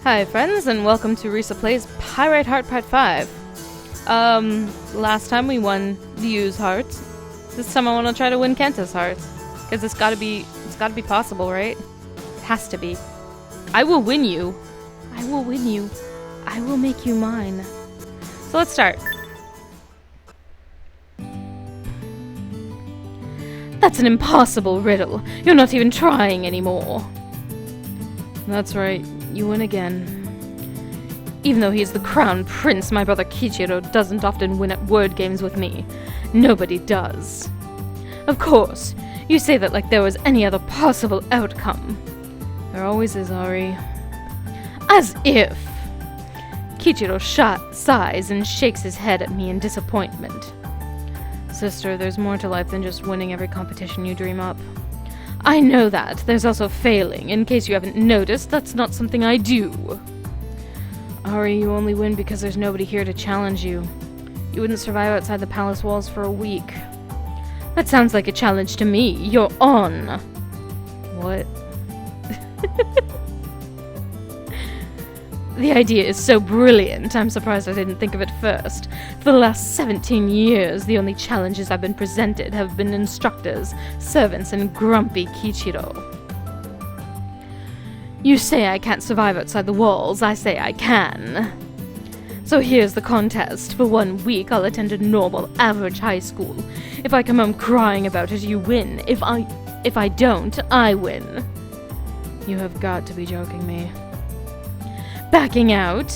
Hi friends, and welcome to Risa Plays Pyrite Heart Part 5. Last time we won Liu's heart. This time I want to try to win Kenta's heart. Because it's gotta be possible, right? It has to be. I will win you. I will win you. I will make you mine. So let's start. That's an impossible riddle. You're not even trying anymore. That's right. You win again. Even though he's the crown prince, my brother Kichiro doesn't often win at word games with me. Nobody does. Of course, you say that like there was any other possible outcome. There always is, Ari. As if! Kichiro sighs and shakes his head at me in disappointment. Sister, there's more to life than just winning every competition you dream up. I know that. There's also failing. In case you haven't noticed, that's not something I do. Ari, you only win because there's nobody here to challenge you. You wouldn't survive outside the palace walls for a week. That sounds like a challenge to me. You're on. What? The idea is so brilliant, I'm surprised I didn't think of it first. For the last 17 years, the only challenges I've been presented have been instructors, servants, and grumpy Kichiro. You say I can't survive outside the walls, I say I can. So here's the contest. For 1 week, I'll attend a normal, average high school. If I come home crying about it, you win. If I don't, I win. You have got to be joking me. Backing out?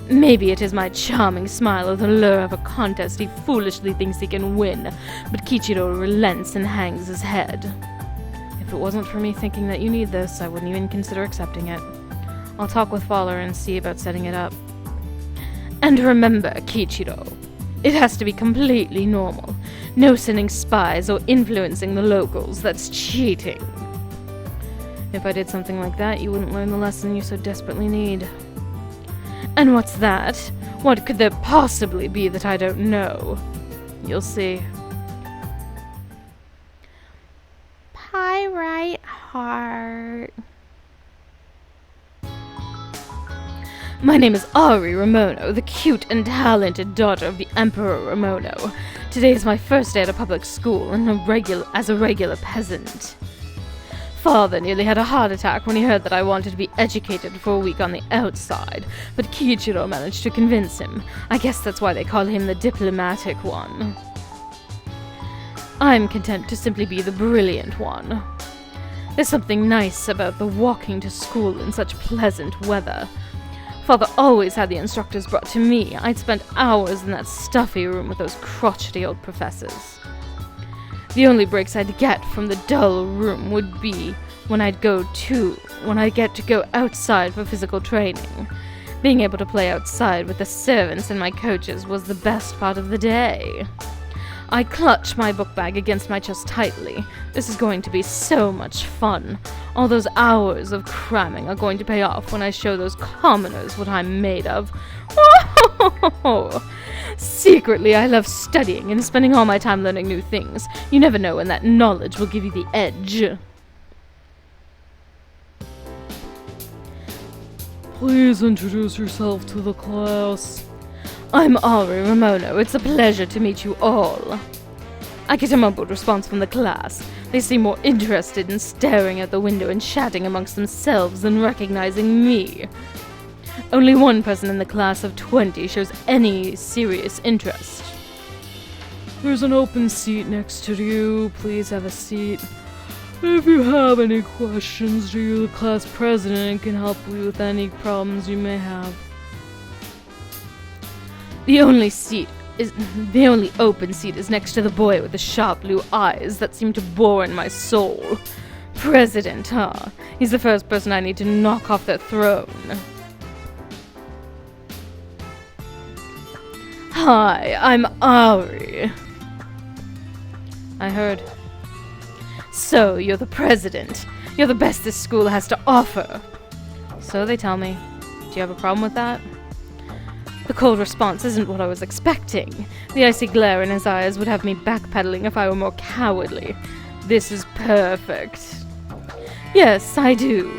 Maybe it is my charming smile or the lure of a contest he foolishly thinks he can win, but Kichiro relents and hangs his head. If it wasn't for me thinking that you need this, I wouldn't even consider accepting it. I'll talk with Faller and see about setting it up. And remember, Kichiro, it has to be completely normal. No sending spies or influencing the locals. That's cheating. If I did something like that, you wouldn't learn the lesson you so desperately need. And what's that? What could there possibly be that I don't know? You'll see. Pyrite heart. My name is Ari Ramono, the cute and talented daughter of the Emperor Ramono. Today is my first day at a public school and as a regular peasant. Father nearly had a heart attack when he heard that I wanted to be educated for a week on the outside, but Kichiro managed to convince him. I guess that's why they call him the diplomatic one. I'm content to simply be the brilliant one. There's something nice about the walking to school in such pleasant weather. Father always had the instructors brought to me. I'd spent hours in that stuffy room with those crotchety old professors. The only breaks I'd get from the dull room would be when I'd get to go outside for physical training. Being able to play outside with the servants and my coaches was the best part of the day. I clutch my book bag against my chest tightly. This is going to be so much fun. All those hours of cramming are going to pay off when I show those commoners what I'm made of. Secretly, I love studying and spending all my time learning new things. You never know when that knowledge will give you the edge. Please introduce yourself to the class. I'm Ari Ramono. It's a pleasure to meet you all. I get a mumbled response from the class. They seem more interested in staring at the window and chatting amongst themselves than recognizing me. Only one person in the class of 20 shows any serious interest. There's an open seat next to you. Please have a seat. If you have any questions, the class president can help you with any problems you may have. The only open seat is next to the boy with the sharp blue eyes that seem to bore in my soul. President, huh? He's the first person I need to knock off their throne. Hi, I'm Ari. I heard. So, you're the president. You're the best this school has to offer. So they tell me. Do you have a problem with that? The cold response isn't what I was expecting. The icy glare in his eyes would have me backpedaling if I were more cowardly. This is perfect. Yes, I do.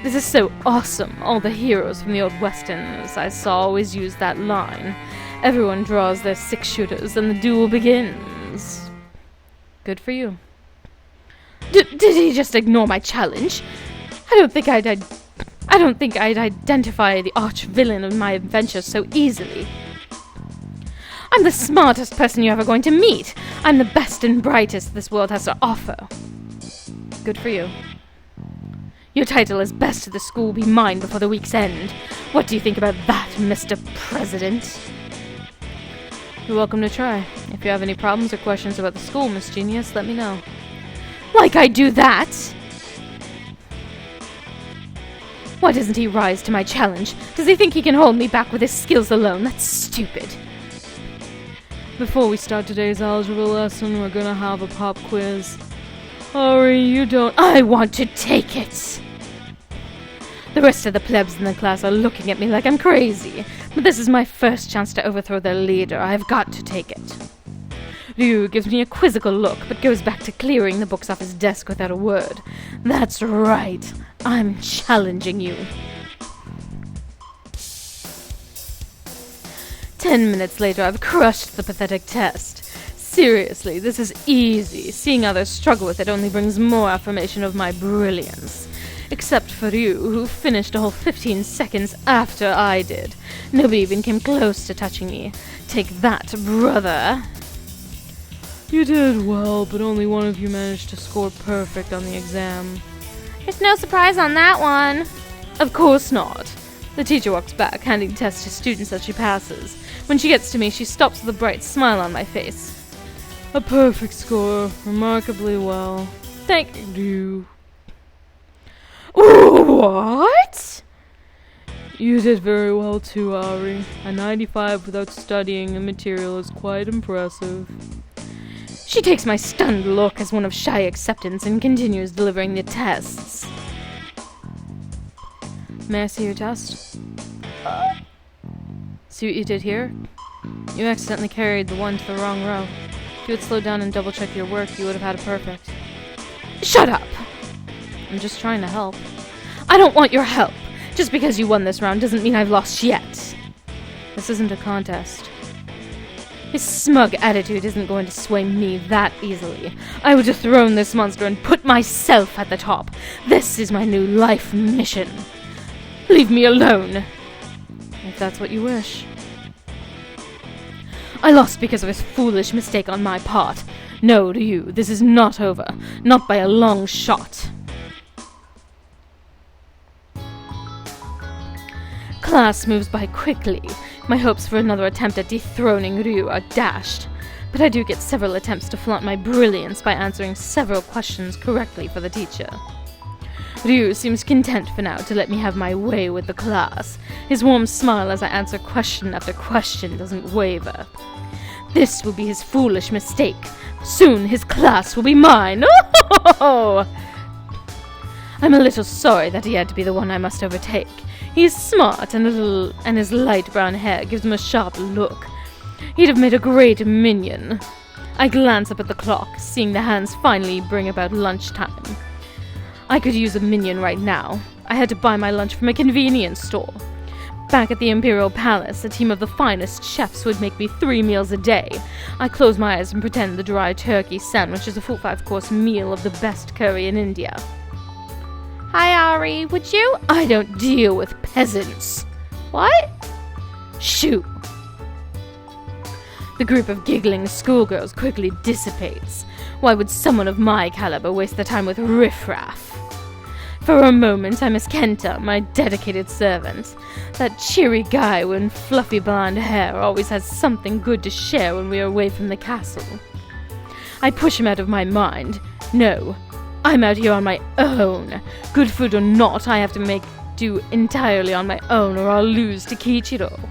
This is so awesome. All the heroes from the old westerns I saw always use that line. Everyone draws their 6-shooters and the duel begins. Good for you. Did he just ignore my challenge? I don't think I'd identify the arch-villain of my adventure so easily. I'm the smartest person you're ever going to meet. I'm the best and brightest this world has to offer. Good for you. Your title as best of the school will be mine before the week's end. What do you think about that, Mr. President? You're welcome to try. If you have any problems or questions about the school, Miss Genius, let me know. Like I do that? Why doesn't he rise to my challenge? Does he think he can hold me back with his skills alone? That's stupid. Before we start today's algebra lesson, we're gonna have a pop quiz. Ari, you don't... I want to take it! The rest of the plebs in the class are looking at me like I'm crazy, but this is my first chance to overthrow their leader. I've got to take it. Ryu gives me a quizzical look, but goes back to clearing the books off his desk without a word. That's right. I'm challenging you. 10 minutes later, I've crushed the pathetic test. Seriously, this is easy. Seeing others struggle with it only brings more affirmation of my brilliance. Except for you, who finished a whole 15 seconds after I did. Nobody even came close to touching me. Take that, brother. You did well, but only one of you managed to score perfect on the exam. There's no surprise on that one. Of course not. The teacher walks back, handing tests to students as she passes. When she gets to me, she stops with a bright smile on my face. A perfect score. Remarkably well. Thank you. What? You did very well too, Ari. A 95 without studying the material is quite impressive. She takes my stunned look as one of shy acceptance and continues delivering the tests. May I see your test? See what you did here? You accidentally carried the one to the wrong row. If you had slowed down and double-checked your work, you would have had a perfect. Shut up! I'm just trying to help. I don't want your help! Just because you won this round doesn't mean I've lost yet. This isn't a contest. His smug attitude isn't going to sway me that easily. I would dethrone this monster and put myself at the top. This is my new life mission. Leave me alone. If that's what you wish. I lost because of a foolish mistake on my part. No, to you, this is not over. Not by a long shot. Class moves by quickly. My hopes for another attempt at dethroning Ryu are dashed. But I do get several attempts to flaunt my brilliance by answering several questions correctly for the teacher. Ryu seems content for now to let me have my way with the class. His warm smile as I answer question after question doesn't waver. This will be his foolish mistake. Soon his class will be mine. Oh! I'm a little sorry that he had to be the one I must overtake. He is smart and his light brown hair gives him a sharp look. He'd have made a great minion. I glance up at the clock, seeing the hands finally bring about lunchtime. I could use a minion right now. I had to buy my lunch from a convenience store. Back at the Imperial Palace, a team of the finest chefs would make me 3 meals a day. I close my eyes and pretend the dry turkey sandwich is a full 5-course meal of the best curry in India. Hi, Ari, would you? I don't deal with peasants. What? Shoo. The group of giggling schoolgirls quickly dissipates. Why would someone of my caliber waste their time with riffraff? For a moment, I miss Kenta, my dedicated servant. That cheery guy with fluffy blonde hair always has something good to share when we are away from the castle. I push him out of my mind. No, I'm out here on my own. Good food or not, I have to do entirely on my own or I'll lose to Kiichiro.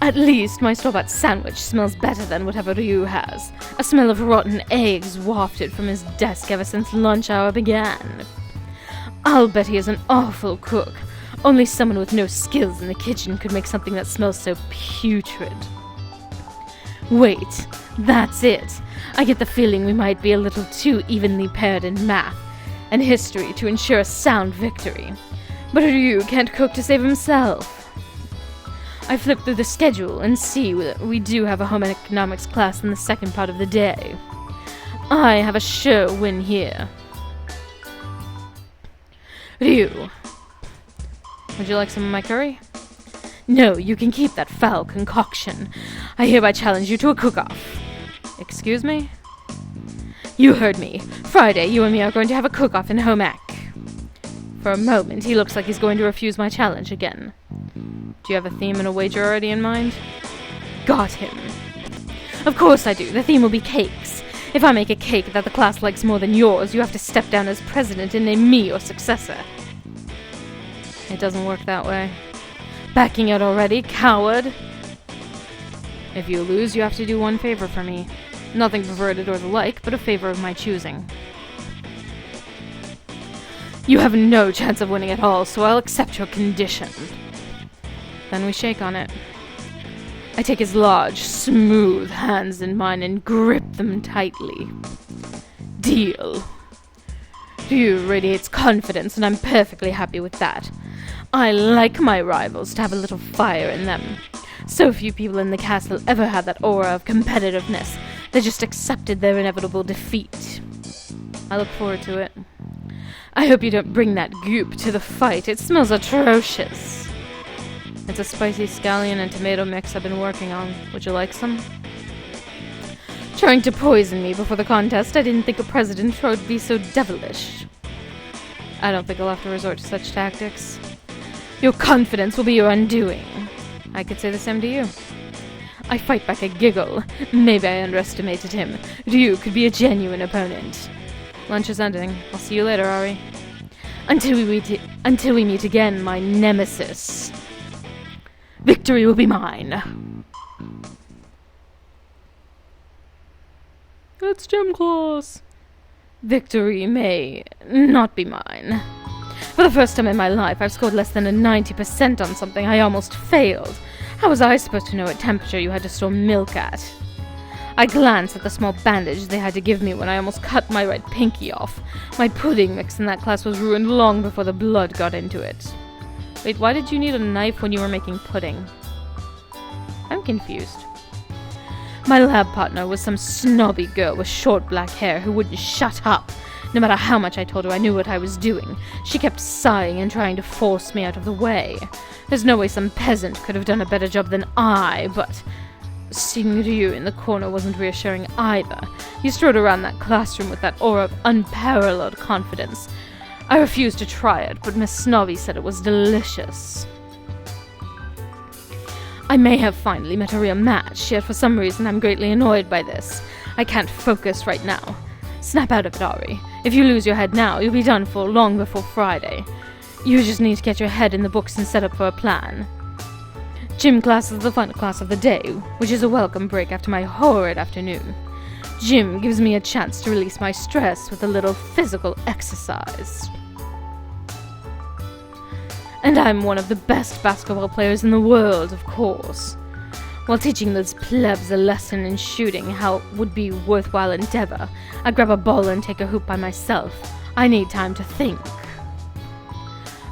At least my store-bought sandwich smells better than whatever Ryu has. A smell of rotten eggs wafted from his desk ever since lunch hour began. I'll bet he is an awful cook. Only someone with no skills in the kitchen could make something that smells so putrid. Wait, that's it. I get the feeling we might be a little too evenly paired in math. and history to ensure a sound victory. But Ryu can't cook to save himself. I flip through the schedule and see that we do have a home economics class in the second part of the day. I have a sure win here. Ryu, would you like some of my curry? No, you can keep that foul concoction. I hereby challenge you to a cook-off. Excuse me? You heard me. Friday, you and me are going to have a cook-off in home ec. For a moment, he looks like he's going to refuse my challenge again. Do you have a theme and a wager already in mind? Got him. Of course I do. The theme will be cakes. If I make a cake that the class likes more than yours, you have to step down as president and name me your successor. It doesn't work that way. Backing out already, coward? If you lose, you have to do one favor for me. Nothing perverted or the like, but a favor of my choosing. You have no chance of winning at all, so I'll accept your condition. Then we shake on it. I take his large, smooth hands in mine and grip them tightly. Deal. Ryu radiates confidence, and I'm perfectly happy with that. I like my rivals to have a little fire in them. So few people in the castle ever had that aura of competitiveness. They just accepted their inevitable defeat. I look forward to it. I hope you don't bring that goop to the fight. It smells atrocious. It's a spicy scallion and tomato mix I've been working on. Would you like some? Trying to poison me before the contest, I didn't think a president would be so devilish. I don't think I'll have to resort to such tactics. Your confidence will be your undoing. I could say the same to you. I fight back a giggle. Maybe I underestimated him. Ryu could be a genuine opponent. Lunch is ending. I'll see you later, Ari. Until we meet again, my nemesis. Victory will be mine. It's gym class. Victory may not be mine. For the first time in my life, I've scored less than a 90% on something I almost failed. How was I supposed to know what temperature you had to store milk at? I glanced at the small bandage they had to give me when I almost cut my right pinky off. My pudding mix in that class was ruined long before the blood got into it. Wait, why did you need a knife when you were making pudding? I'm confused. My lab partner was some snobby girl with short black hair who wouldn't shut up. No matter how much I told her I knew what I was doing, she kept sighing and trying to force me out of the way. There's no way some peasant could have done a better job than I, but seeing Ryu in the corner wasn't reassuring either. He strode around that classroom with that aura of unparalleled confidence. I refused to try it, but Miss Snobby said it was delicious. I may have finally met a real match, yet for some reason I'm greatly annoyed by this. I can't focus right now. Snap out of it, Ari. If you lose your head now, you'll be done for long before Friday. You just need to get your head in the books and set up for a plan. Gym class is the final class of the day, which is a welcome break after my horrid afternoon. Gym gives me a chance to release my stress with a little physical exercise. And I'm one of the best basketball players in the world, of course. While teaching those plebs a lesson in shooting how it would be worthwhile endeavor, I grab a ball and take a hoop by myself. I need time to think.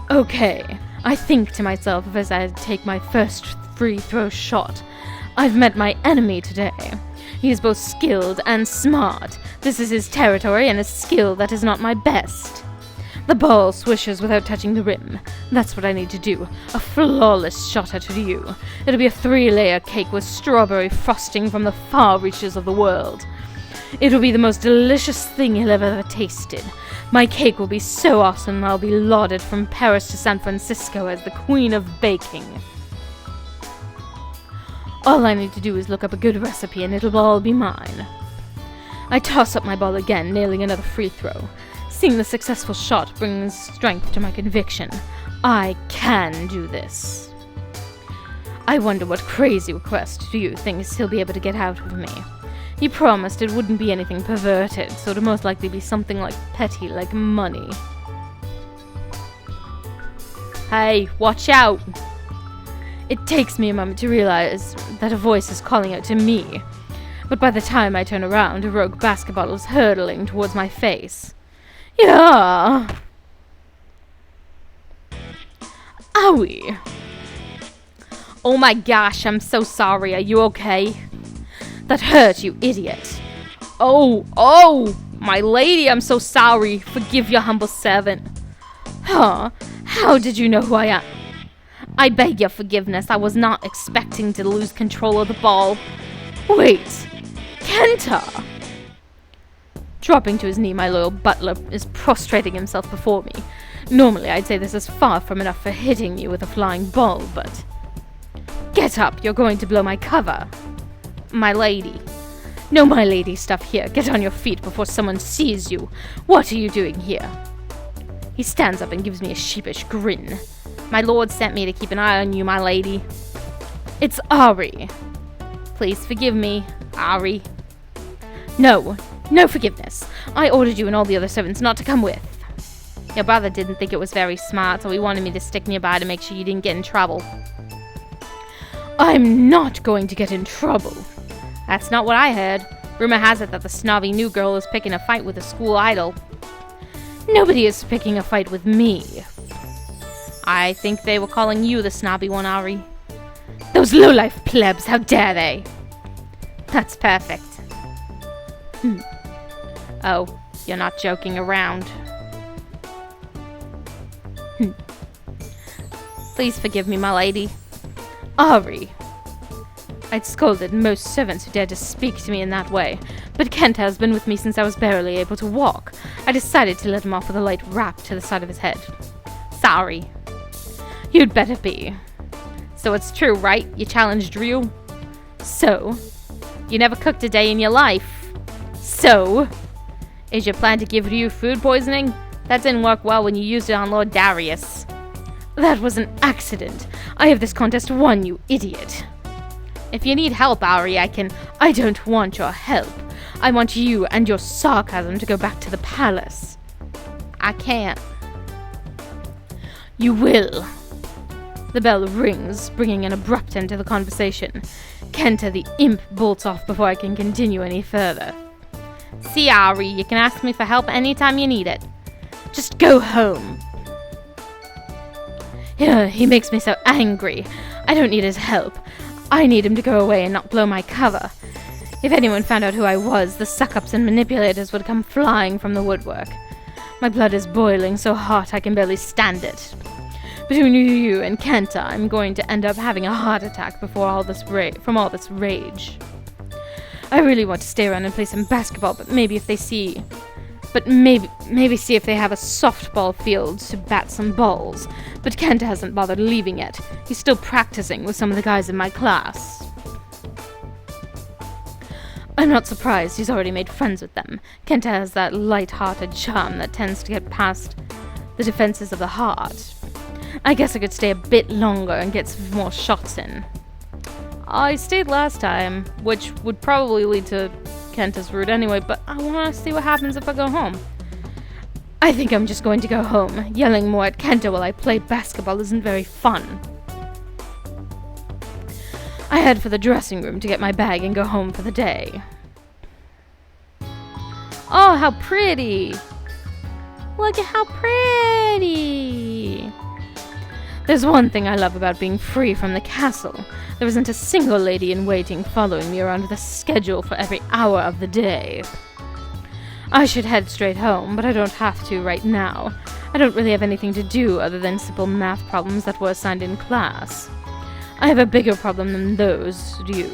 Okay, I think to myself as I take my first free throw shot. I've met my enemy today. He is both skilled and smart. This is his territory and a skill that is not my best. The ball swishes without touching the rim. That's what I need to do. A flawless shot at Ryu. It'll be a 3-layer cake with strawberry frosting from the far reaches of the world. It'll be the most delicious thing he'll ever tasted. My cake will be so awesome I'll be lauded from Paris to San Francisco as the queen of baking. All I need to do is look up a good recipe and it'll all be mine. I toss up my ball again, nailing another free throw. Seeing the successful shot brings strength to my conviction. I can do this. I wonder what crazy request Ryu thinks he'll be able to get out of me. He promised it wouldn't be anything perverted, so it'll most likely be something like petty, like money. Hey, watch out! It takes me a moment to realize that a voice is calling out to me, but by the time I turn around, a rogue basketball is hurtling towards my face. Yeah. Owie. Oh my gosh, I'm so sorry. Are you okay? That hurt, you idiot. Oh, my lady, I'm so sorry. Forgive your humble servant. Huh? How did you know who I am? I beg your forgiveness. I was not expecting to lose control of the ball. Wait, Kenta! Dropping to his knee, my loyal butler is prostrating himself before me. Normally, I'd say this is far from enough for hitting you with a flying ball, but... Get up, you're going to blow my cover. My lady. No my lady stuff here. Get on your feet before someone sees you. What are you doing here? He stands up and gives me a sheepish grin. My lord sent me to keep an eye on you, my lady. It's Ari. Please forgive me, Ari. No forgiveness. I ordered you and all the other servants not to come with. Your brother didn't think it was very smart, so he wanted me to stick nearby to make sure you didn't get in trouble. I'm not going to get in trouble. That's not what I heard. Rumor has it that the snobby new girl is picking a fight with a school idol. Nobody is picking a fight with me. I think they were calling you the snobby one, Ari. Those low-life plebs, how dare they? That's perfect. Oh, you're not joking around. Please forgive me, my lady. Ari. I'd scolded most servants who dared to speak to me in that way, but Kenta has been with me since I was barely able to walk. I decided to let him off with a light rap to the side of his head. Sorry. You'd better be. So it's true, right? You challenged Ryu? So? You never cooked a day in your life? So? Is your plan to give Ryu food poisoning? That didn't work well when you used it on Lord Darius. That was an accident. I have this contest won, you idiot. If you need help, Ari, I don't want your help. I want you and your sarcasm to go back to the palace. I can't. You will. The bell rings, bringing an abrupt end to the conversation. Kenta the imp bolts off before I can continue any further. See, Ari, you can ask me for help anytime you need it. Just go home. He makes me so angry. I don't need his help. I need him to go away and not blow my cover. If anyone found out who I was, the suck-ups and manipulators would come flying from the woodwork. My blood is boiling so hot I can barely stand it. Between you and Kenta, I'm going to end up having a heart attack from all this rage. I really want to stay around and play some basketball, but maybe see if they have a softball field to bat some balls. But Kenta hasn't bothered leaving yet. He's still practicing with some of the guys in my class. I'm not surprised he's already made friends with them. Kenta has that light-hearted charm that tends to get past the defenses of the heart. I guess I could stay a bit longer and get some more shots in. I stayed last time, which would probably lead to Kenta's route anyway, but I want to see what happens if I go home. I think I'm just going to go home. Yelling more at Kenta while I play basketball isn't very fun. I head for the dressing room to get my bag and go home for the day. Oh, how pretty! Look at how pretty! There's one thing I love about being free from the castle. There isn't a single lady-in-waiting following me around with a schedule for every hour of the day. I should head straight home, but I don't have to right now. I don't really have anything to do other than simple math problems that were assigned in class. I have a bigger problem than those, do.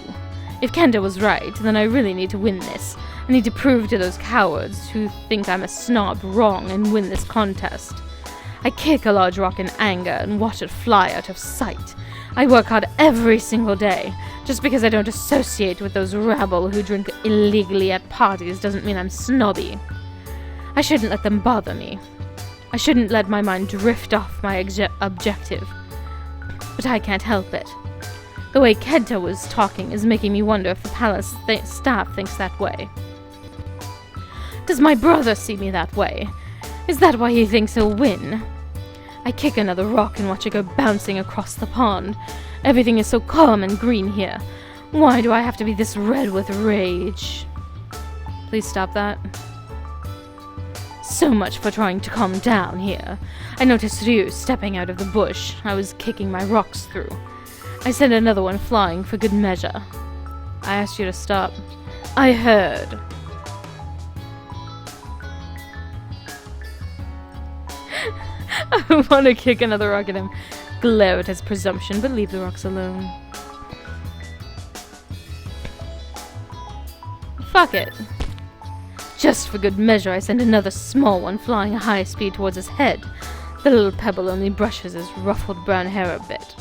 If Kenta was right, then I really need to win this. I need to prove to those cowards who think I'm a snob wrong and win this contest. I kick a large rock in anger and watch it fly out of sight. I work hard every single day. Just because I don't associate with those rabble who drink illegally at parties doesn't mean I'm snobby. I shouldn't let them bother me. I shouldn't let my mind drift off my objective. But I can't help it. The way Kenta was talking is making me wonder if the palace staff thinks that way. Does my brother see me that way? Is that why he thinks he'll win? I kick another rock and watch it go bouncing across the pond. Everything is so calm and green here. Why do I have to be this red with rage? Please stop that. So much for trying to calm down here. I noticed you stepping out of the bush I was kicking my rocks through. I sent another one flying for good measure. I asked you to stop. I heard. I want to kick another rock at him, glare at his presumption, but leave the rocks alone. Fuck it. Just for good measure, I send another small one flying at high speed towards his head. The little pebble only brushes his ruffled brown hair a bit.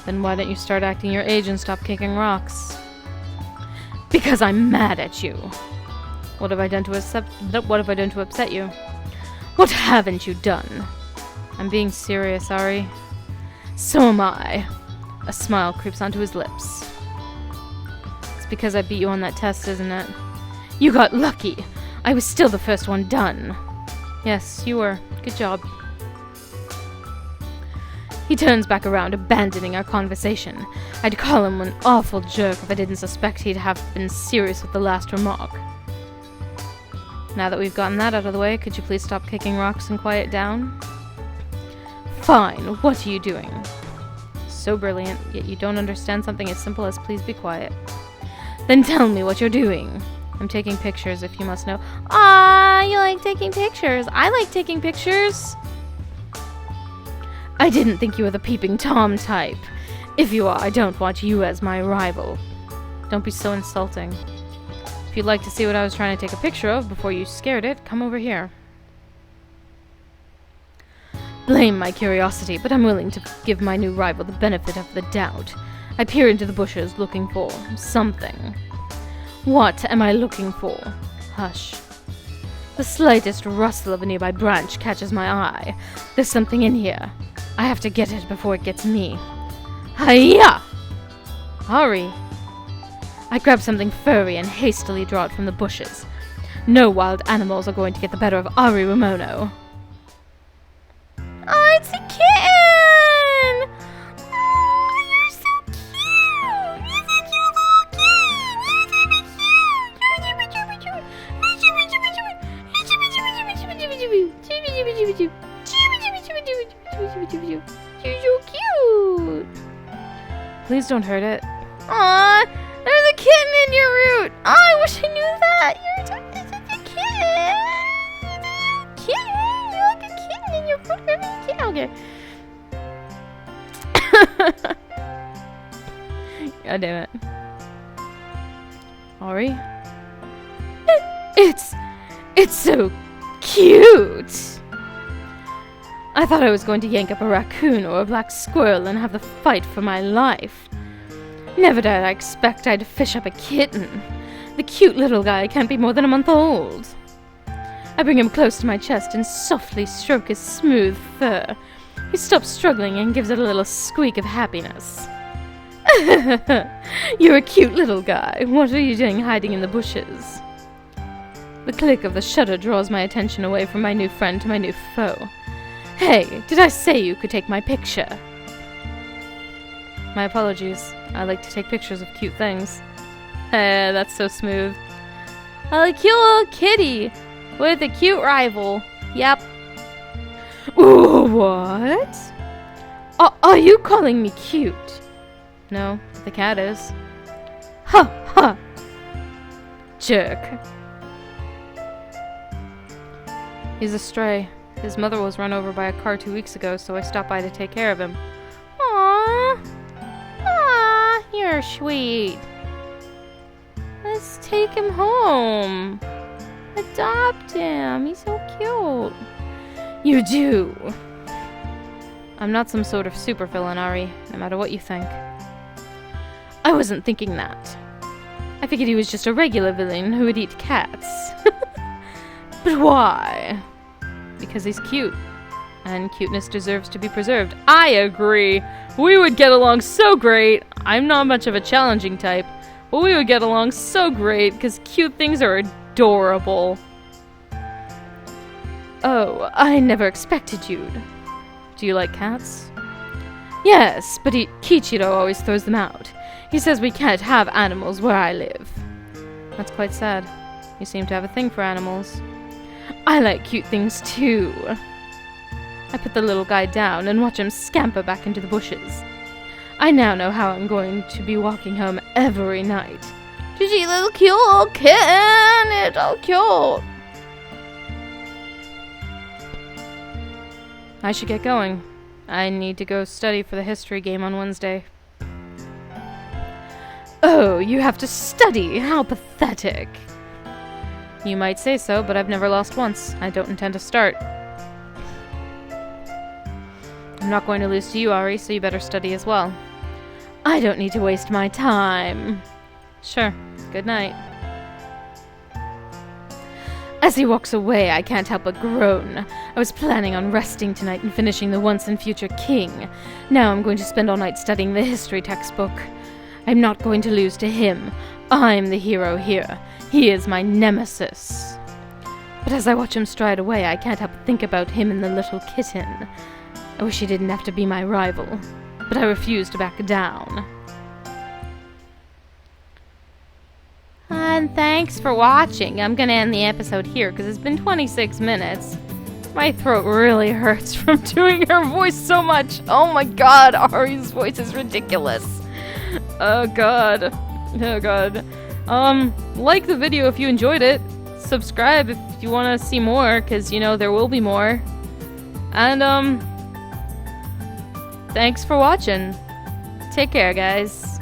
Then why don't you start acting your age and stop kicking rocks? Because I'm mad at you. What have I done to upset you? What haven't you done? I'm being serious, Ari. So am I. A smile creeps onto his lips. It's because I beat you on that test, isn't it? You got lucky. I was still the first one done. Yes, you were. Good job. He turns back around, abandoning our conversation. I'd call him an awful jerk if I didn't suspect he'd have been serious with the last remark. Now that we've gotten that out of the way, could you please stop kicking rocks and quiet down? Fine, what are you doing? So brilliant, yet you don't understand something as simple as please be quiet. Then tell me what you're doing. I'm taking pictures, if you must know. Ah, you like taking pictures. I like taking pictures. I didn't think you were the peeping Tom type. If you are, I don't want you as my rival. Don't be so insulting. If you'd like to see what I was trying to take a picture of before you scared it, come over here. Blame my curiosity, but I'm willing to give my new rival the benefit of the doubt. I peer into the bushes looking for something. What am I looking for? Hush. The slightest rustle of a nearby branch catches my eye. There's something in here. I have to get it before it gets me. Hiya! Hurry. I grab something furry and hastily draw it from the bushes. No wild animals are going to get the better of Ari Ramono. Oh, it's a kitten! Oh, you're so cute! You're such a little kitten! You're so cute! Please don't hurt it. Aww! There's a kitten in your root! Oh, I wish I knew that! You're such a kitten! Kitten! You're like a kitten in your root! Okay. God damn it. Ari? It's so cute! I thought I was going to yank up a raccoon or a black squirrel and have the fight for my life. Never did I expect I'd fish up a kitten. The cute little guy can't be more than a month old. I bring him close to my chest and softly stroke his smooth fur. He stops struggling and gives it a little squeak of happiness. You're a cute little guy. What are you doing hiding in the bushes? The click of the shutter draws my attention away from my new friend to my new foe. Hey, did I say you could take my picture? My apologies. I like to take pictures of cute things. That's so smooth. A cute little kitty with a cute rival. Yep. Ooh, what? Are you calling me cute? No, the cat is. Ha ha! Jerk. He's a stray. His mother was run over by a car 2 weeks ago, so I stopped by to take care of him. Aww. Aww, you're sweet. Let's take him home. Adopt him. He's so cute. You do. I'm not some sort of super villain, Ari, no matter what you think. I wasn't thinking that. I figured he was just a regular villain who would eat cats. But why? Because he's cute. And cuteness deserves to be preserved. I agree. We would get along so great. I'm not much of a challenging type, but we would get along so great because cute things are adorable. Oh, I never expected you'd. Do you like cats? Yes, but Kichiro always throws them out. He says we can't have animals where I live. That's quite sad. You seem to have a thing for animals. I like cute things too. I put the little guy down and watch him scamper back into the bushes. I now know how I'm going to be walking home every night. Gigi, little cute kitten, it's so cute. I should get going. I need to go study for the history game on Wednesday. Oh, you have to study? How pathetic. You might say so, but I've never lost once. I don't intend to start. I'm not going to lose to you, Ari, so you better study as well. I don't need to waste my time. Sure. Good night. As he walks away, I can't help but groan. I was planning on resting tonight and finishing the Once and Future King. Now I'm going to spend all night studying the history textbook. I'm not going to lose to him. I'm the hero here. He is my nemesis. But as I watch him stride away, I can't help but think about him and the little kitten. I wish he didn't have to be my rival, but I refuse to back down. And thanks for watching. I'm gonna end the episode here because it's been 26 minutes. My throat really hurts from doing her voice so much. Oh my god, Ari's voice is ridiculous. Oh god. Oh god. Like the video if you enjoyed it. Subscribe if you want to see more, because, you know, there will be more. And, thanks for watching. Take care, guys.